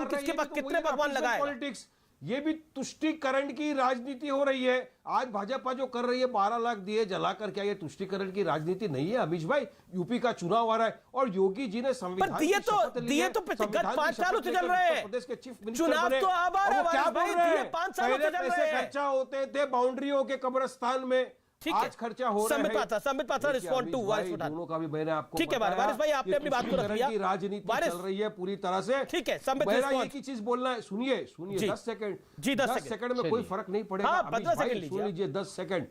कौन किसके पास कितने भगवान लगाए। पॉलिटिक्स, ये भी तुष्टीकरण की राजनीति हो रही है। आज भाजपा जो कर रही है 12 लाख दिए जलाकर, क्या ये तुष्टीकरण की राजनीति नहीं है अमीश भाई? यूपी का चुनाव आ रहा है और योगी जी ने संविधान दिए तो गत 5 सालों से चल रहे हैं। प्रदेश के चीफ मिनिस्टर चुनाव बने। तो अब आ रहा है क्या बोल रहे हैं? 5 सालों से चल रहे हैं। खर्चा होते थे बाउंड्रियों के कब्रिस्तान में, आज खर्चा हो रहा है। संबित पात्रा रिस्पॉन्ड टू वारिस पठान। दोनों का भी मैंने आपको ठीक है वारिस भाई, आपने अपनी बात को रख लिया। की राजनीति चल रही है पूरी तरह से। ठीक है, संबित एक ही चीज बोलना है, सुनिए 10 सेकंड जी, 10 सेकंड में कोई फर्क नहीं पड़ेगा। हाँ, 15 सेकंड लीजिए, सुन लीजिए 10 सेकंड।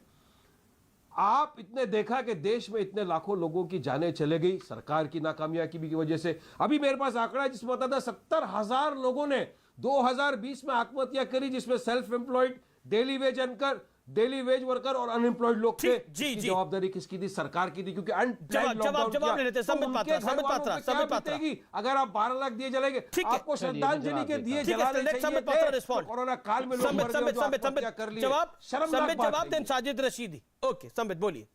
आप इतने देखा कि देश में इतने लाखों लोगों की जानें चले गई सरकार की नाकामयाबी की वजह से। अभी मेरे पास आंकड़ा है जिसमें बताता 70,000 लोगों ने 2020 में आत्महत्या करी, जिसमें self employed, daily veg anchor, daily veg worker और अनएम्प्लॉयड लोग थे। जी, जवाबदारी किसकी थी? सरकार की थी, क्योंकि जवाब ले लेते। संबित पात्रा अगर आप 12 लाख दिए जलाएंगे, आपको श्रद्धांजलि के दिए जलाने चाहिए। कोरोना काल में लोग मर गए, आत्महत्या कर लिए। जवाब दें साजिद रशीदी। ओके संबित बोलिए।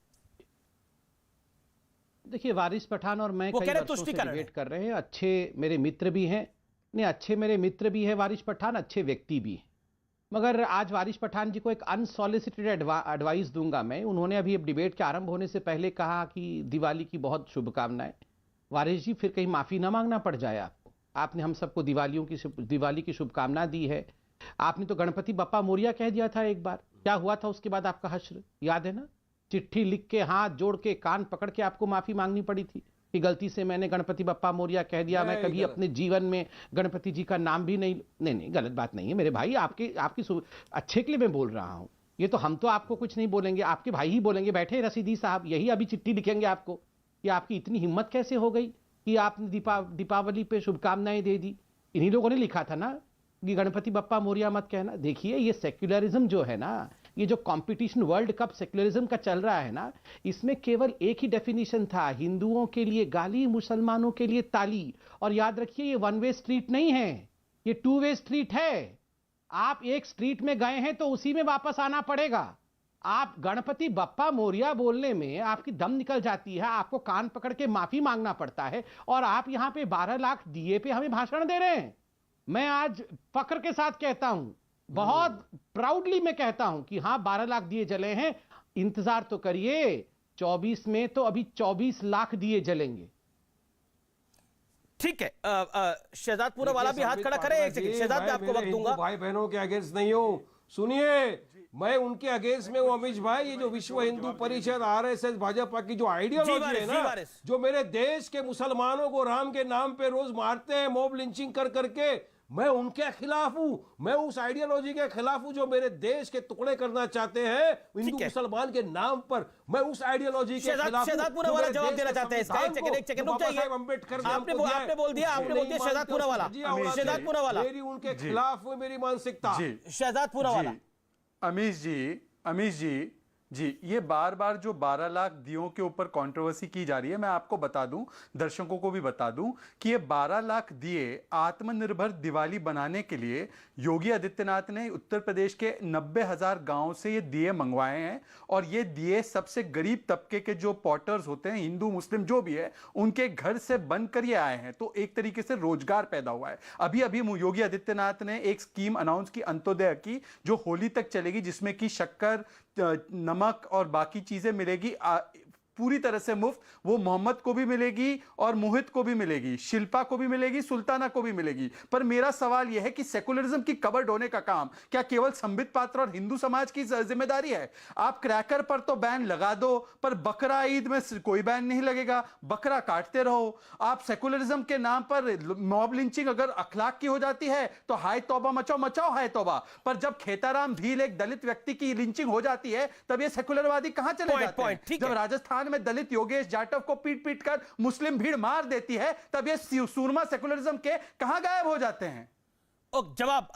देखिए वारिस पठान और मैं कई वर्षों से डिबेट कर रहे हैं, अच्छे मेरे मित्र भी हैं। नहीं, अच्छे मेरे मित्र भी है वारिस पठान, अच्छे व्यक्ति भी हैं। मगर आज वारिस पठान जी को एक अनसॉलिसिटेड एडवाइस दूंगा मैं। उन्होंने अभी डिबेट के आरंभ होने से पहले कहा कि दिवाली की बहुत शुभकामनाएं। वारिस जी, फिर कहीं माफी ना मांगना पड़ जाए आपको। आपने हम सबको दिवाली की शुभकामना दी है। आपने तो गणपति बप्पा मोरिया कह दिया था एक बार। क्या हुआ था उसके बाद आपका हश्र, याद है ना? चिट्ठी लिख के, हाथ जोड़ के, कान पकड़ के आपको माफी मांगनी पड़ी थी कि गलती से मैंने गणपति बप्पा मोरिया कह दिया। मैं कभी अपने जीवन में गणपति जी का नाम भी नहीं, गलत बात नहीं है मेरे भाई। आपकी अच्छे के लिए मैं बोल रहा हूं। ये तो हम तो आपको कुछ नहीं बोलेंगे, आपके भाई ही बोलेंगे। बैठे रसीदी साहब, यही अभी चिट्ठी लिखेंगे आपको कि आपकी इतनी हिम्मत कैसे हो गई कि आपने दीपावली पे शुभकामनाएं दे दी। इन्हीं लोगों ने लिखा था ना कि गणपति बप्पा मोरिया मत कहना। देखिए, ये सेक्युलरिज्म जो है ना, ये जो कंपटीशन वर्ल्ड कप सेक्युलरिज्म का चल रहा है ना, इसमें केवल एक ही डेफिनेशन था, हिंदुओं के लिए गाली, मुसलमानों के लिए ताली। और याद रखिए, ये 1 वे स्ट्रीट नहीं है, ये 2 वे स्ट्रीट है। आप एक स्ट्रीट में गए हैं तो उसी में वापस आना पड़ेगा। आप गणपति बप्पा मोरिया बोलने में आपकी दम निकल जाती है, आपको कान पकड़ के माफी मांगना पड़ता है, और आप यहां पे 12 लाख दिए पे हमें भाषण दे रहे हैं। मैं आज फक्र के साथ कहता हूं, बहुत प्राउडली मैं कहता हूं कि हां 12 लाख दिए जले हैं। इंतजार तो करिए, 24 में तो अभी 24 लाख दिए जलेंगे। ठीक है, शहजाद पूरा वाला भी हाथ खड़ा करे। एक सेकंड शहजाद, मैं आपको वक्त दूंगा। भाई बहनों के अगेंस्ट नहीं हूं, सुनिए, मैं उनके अगेंस्ट में हूं अमीश भाई। ये जो विश्व हिंदू परिषद, आरएसएस, भाजपा की जो आइडियोलॉजी है ना, जो मेरे देश के मुसलमानों को राम के नाम पे रोज मारते हैं, मॉब लिंचिंग कर करके, मैं उनके खिलाफ हूं। मैं उस आइडियोलॉजी के खिलाफ हूं जो मेरे देश के टुकड़े करना चाहते हैं हिंदू मुसलमान के नाम पर। मैं उस आइडियोलॉजी के खिलाफ। शहजाद पूरा वाला जवाब देना चाहते हैं इसका। एक सेकंड रुक जाइए। अम्बेडकर आपने बोल दिया शहजाद पूरा वाला। शहजाद पूरा वाला मेरी उनके खिलाफ मेरी मानसिकता। शहजाद पूरा वाला। अमीश जी, ये बार बार जो 12 लाख दियों के ऊपर कंट्रोवर्सी की जा रही है, मैं आपको बता दूं, दर्शकों को भी बता दूं कि ये 12 लाख दिए आत्मनिर्भर दिवाली बनाने के लिए योगी आदित्यनाथ ने उत्तर प्रदेश के 90,000 गांवों से ये दिए मंगवाए हैं। और ये दिए सबसे गरीब तबके के जो पॉटर्स होते हैं, हिंदू मुस्लिम जो भी है, उनके घर से बनकर ये आए हैं। तो एक तरीके से रोजगार पैदा हुआ है। अभी अभी योगी आदित्यनाथ ने एक स्कीम अनाउंस की, अंत्योदय की, जो होली तक चलेगी, जिसमें कि शक्कर, नमक और बाकी चीजें मिलेगी पूरी तरह से मुफ्त। वो मोहम्मद को भी मिलेगी और मोहित को भी मिलेगी, शिल्पा को भी मिलेगी, सुल्ताना को भी मिलेगी। पर मेरा सवाल यह है कि सेकुलरिज्म की कबर ढोने का काम क्या केवल संबित पात्रा और हिंदू समाज की जिम्मेदारी है? आप क्रैकर पर तो बैन लगा दो, पर बकरा ईद में कोई बैन नहीं लगेगा, बकरा काटते रहो। आप सेकुलरिज्म के नाम पर मॉब लिंचिंग अगर अखलाक की हो जाती है तो हाय तौबा, मचाओ हाय तौबा। पर जब खेताराम भील एक दलित व्यक्ति की लिंचिंग हो जाती है, तब ये सेकुलरवादी कहां चले जाते हैं? जब राजस्थान में दलित योगेश जाटव को पीट कर मुस्लिम भीड़ मार देती है, तब ये सूरमा सेकुलरिज्म के कहां गायब हो जाते हैं? जवाब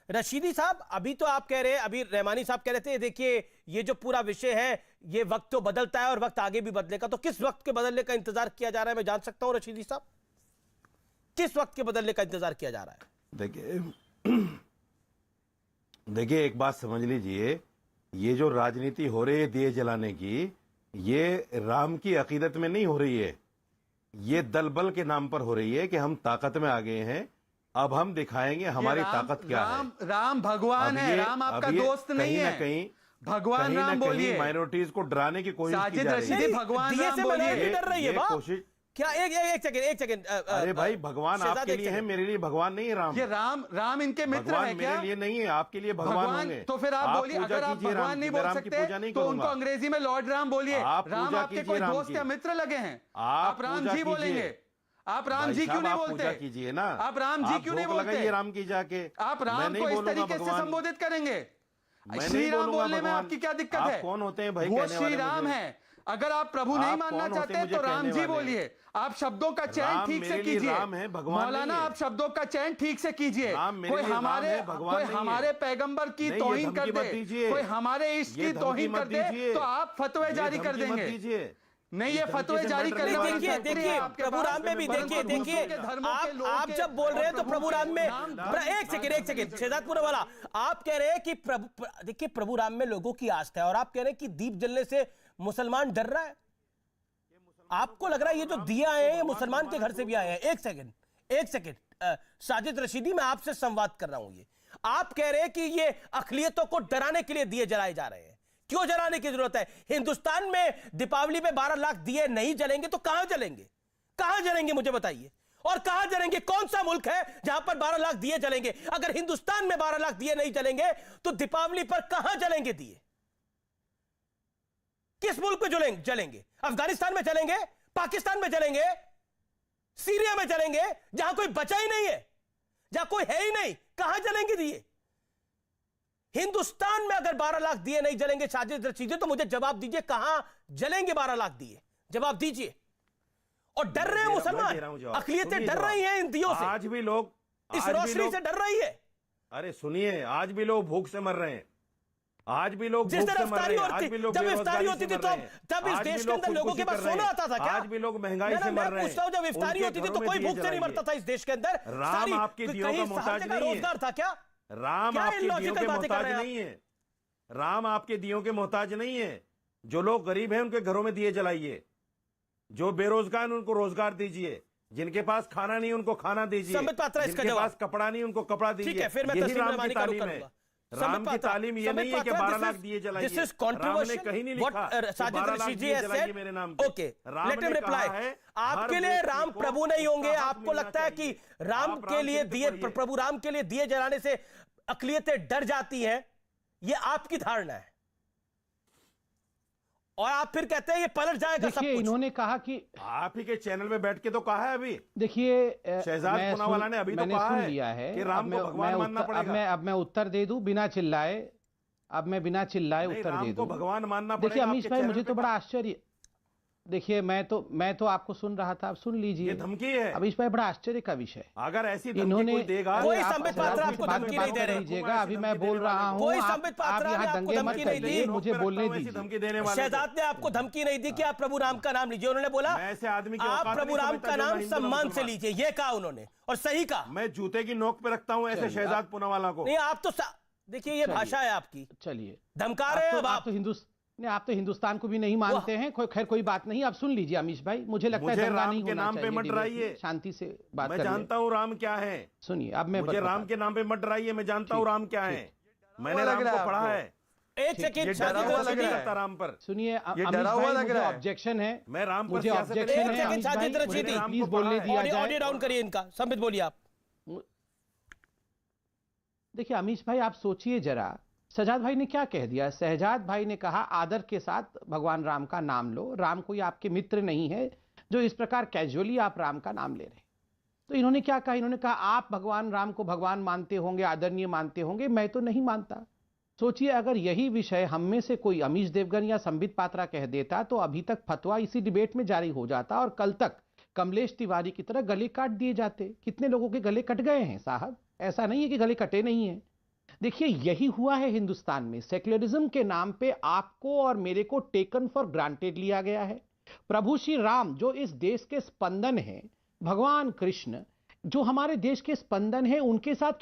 रशीदी साहब, अभी तो आप कह रहे हैं, अभी रहमानी साहब कह रहे थे, देखिए ये जो पूरा विषय है, ये वक्त तो बदलता है और वक्त आगे भी बदलेगा। तो किस वक्त के बदलने का इंतजार किया जा रहा है, मैं जान सकता हूं रशीदी साहब? किस वक्त के बदलने का इंतजार किया जा रहा है? देखिए एक बात समझ लीजिए, ये जो राजनीति हो रही है दिए जलाने की, ये राम की अकीदत में नहीं हो रही है। ये दल बल के नाम पर हो रही है कि हम ताकत में आ गए हैं, अब हम दिखाएंगे हमारी ताकत क्या है। राम भगवान है, राम आपका दोस्त नहीं है। कहीं भगवान राम बोलिए। माइनॉरिटीज को डराने की कोशिश की जा रही है। भगवान राम बोलिए। डर रही है कोशिश क्या? एक सेकंड। अरे भाई, भगवान आपके लिए है, मेरे लिए भगवान नहीं है राम। ये राम इनके मित्र है क्या? मेरे लिए नहीं है, आपके लिए भगवान होंगे। तो फिर आप बोलिए, अगर आप भगवान नहीं बोल सकते तो उनको अंग्रेजी में लॉर्ड राम बोलिए। राम आपके कोई दोस्त या मित्र लगे हैं? आप राम जी बोलेंगे। आप राम जी क्यों नहीं बोलते? कीजिए ना, आप राम जी क्यों नहीं बोलते? राम की जाके आप राम को इस तरीके से संबोधित करेंगे। श्री राम बोलने में आपकी क्या दिक्कत है? कौन होते हैं भाई? वो श्री राम है। अगर आप प्रभु नहीं मानना चाहते तो राम जी बोलिए। आप शब्दों का चयन ठीक से कीजिए। मौलाना, आप शब्दों का चयन ठीक से कीजिए। कोई हमारे पैगंबर की तौहीन कर दे, कोई हमारे इश्क की तौहीन कर दे, तो आप फतवे जारी कर देंगे। नहीं, ये फतवे जारी करने। देखिए प्रभु राम में भी देखिए आप जब बोल रहे हैं तो प्रभु राम में एक सेकंड शहजादपुर वाला, आप कह रहे हैं कि देखिए प्रभु राम में लोगों की आस्था है और आप कह रहे हैं कि दीप जलने से मुसलमान डर रहा है। आपको लग रहा है ये जो दिया है ये मुसलमान के घर से भी आए हैं? एक सेकंड साजिद रशीदी, मैं आपसे संवाद कर रहा हूं। ये आप कह रहे हैं कि ये अक़लियतों को डराने के लिए दिए जलाए जा रहे हैं। क्यों जलाने की जरूरत है? हिंदुस्तान में दीपावली में 12 लाख दिए नहीं जलेंगे तो कहां जलेंगे? कहां जलेंगे मुझे बताइए। और कहां जलेंगे? कौन सा मुल्क है जहां पर 12 लाख दिए जलेंगे? अगर हिंदुस्तान में 12 लाख दिए नहीं जलेंगे तो दीपावली पर कहां जलेंगे दिए? किस मुल्क में जलेंगे? अफगानिस्तान में जलेंगे? पाकिस्तान में जलेंगे? सीरिया में जलेंगे? जहां कोई बचा ही नहीं है, जहां कोई है ही नहीं, कहां जलेंगे दिए? हिंदुस्तान में अगर 12 लाख दिए नहीं जलेंगे साजिद रशीदी, तो मुझे जवाब दीजिए कहां जलेंगे 12 लाख दिए? जवाब दीजिए। और डर रहे हैं मुसलमान, अक़लियतें डर रही हैं इन दियों से, आज भी लोग इस रोशनी से डर रही है। अरे सुनिए, आज भी लोग भूख से मर रहे हैं। आज भी लोग जिस तरह इफ्तारी होती थी तब इस देश के अंदर लोगों के पास सोना आता था क्या? आज भी लोग महंगाई से मर रहे हैं। पूछता हूं, जब इफ्तारी होती थी तो कोई भूख से नहीं मरता था इस देश के अंदर। राम आपकी दियों का मोहताज नहीं है। रोजगार था क्या? राम आपके दियों के मोहताज नहीं है। राम आपके दियों के मोहताज नहीं है। जो लोग गरीब हैं उनके घरों में दिए जलाइए, जो बेरोजगार उनको रोजगार दीजिए, जिनके पास खाना नहीं उनको खाना दीजिए, जिनके पास कपड़ा नहीं उनको कपड़ा दीजिए। यही राम की तालीम है। राम की तालीम ये नहीं है कि 12 लाख दिए जलाइए। राम ने कहीं नहीं लिखा कि 12 लाख दिए जलाइए मेरे नाम पे। Okay, let him reply. आपके लिए राम प्रभु नहीं होंगे? आपको लगता है कि राम के लिए दिए, प्रभु राम के लिए दिए जलाने से अक़लियतें डर जाती हैं? ये आपकी धारणा है और आप फिर कहते हैं ये पलट जाएगा सब कुछ। इन्होंने कहा कि आप ही के चैनल में बैठ के तो कहा है अभी। देखिए, शहजाद पूनावाला ने अभी तो कहा है कि राम को भगवान मानना पड़ेगा। अब मैं उत्तर दे दूं बिना चिल्लाए। अब मैं बिना चिल्लाए उत्तर दे दूं। भगवान मानना पड़ेगा। देखिए अमीश भाई, मुझे तो बड़ा आश्चर्य, देखिए मैं तो आपको सुन रहा था, आप सुन लीजिए। ये धमकी है अमीश भाई, बड़ा आश्चर्य का विषय। अगर ऐसी धमकी कोई देगा, कोई संबित पात्र आपको धमकी नहीं दे रहे। अभी मैं बोल रहा हूँ, कोई संबित पात्र आप यहाँ दंगे मत करिए, मुझे बोलने दीजिए। धमकी देने वाले शहजाद ने आपको धमकी नहीं दी कि आप प्रभु राम का नाम लीजिए। उन्होंने बोला ऐसे आदमी आप प्रभु राम का नाम सम्मान से लीजिए, ये कहा उन्होंने, और सही कहा। मैं जूते की नोक पे रखता हूँ ऐसे शहजाद पूनावाला को। नहीं, आप तो देखिए ये भाषा है आपकी। चलिए, धमका रहे हैं आप तो हिंदुस्तान को भी नहीं मानते हैं। खैर कोई बात नहीं, आप सुन लीजिए अमीश भाई। मुझे लगता है दंगा नहीं होना नाम पे मत डराइए, शांति से बात मैं जानता हूँ राम क्या है। सुनिए, अब मैं मुझे राम के नाम पे मत डराइए, मैं जानता हूँ राम क्या है। मैंने राम को पढ़ा है। एक सेकंड राम पर सुनिए, मुझे ऑब्जेक्शन है। मैं राम मुझे ऑब्जेक्शन है, प्लीज बोलने दिया जाए। ऑडियो डाउन करिए इनका। संबित बोलिए आप। देखिए अमीश भाई, आप सोचिए जरा, शहजाद भाई ने क्या कह दिया। शहजाद भाई ने कहा आदर के साथ भगवान राम का नाम लो। राम कोई आपके मित्र नहीं है जो इस प्रकार कैजुअली आप राम का नाम ले रहे हैं। तो इन्होंने क्या कहा? इन्होंने कहा आप भगवान राम को भगवान मानते होंगे, आदरणीय मानते होंगे, मैं तो नहीं मानता। सोचिए, अगर यही विषय हम में से कोई अमीश देवगन या संबित पात्रा कह देता तो अभी तक फतवा इसी डिबेट में जारी हो जाता और कल तक कमलेश तिवारी की तरह गले काट दिए जाते। कितने लोगों के गले कट गए हैं साहब, ऐसा नहीं है कि गले कटे नहीं हैं। देखिए, यही हुआ है हिंदुस्तान में। सेक्युलरिज्म के नाम पे आपको और मेरे को टेकन फॉर ग्रांटेड लिया गया है। प्रभु श्री राम जो इस देश के स्पंदन हैं, भगवान कृष्ण जो हमारे देश के स्पंदन हैं, उनके साथ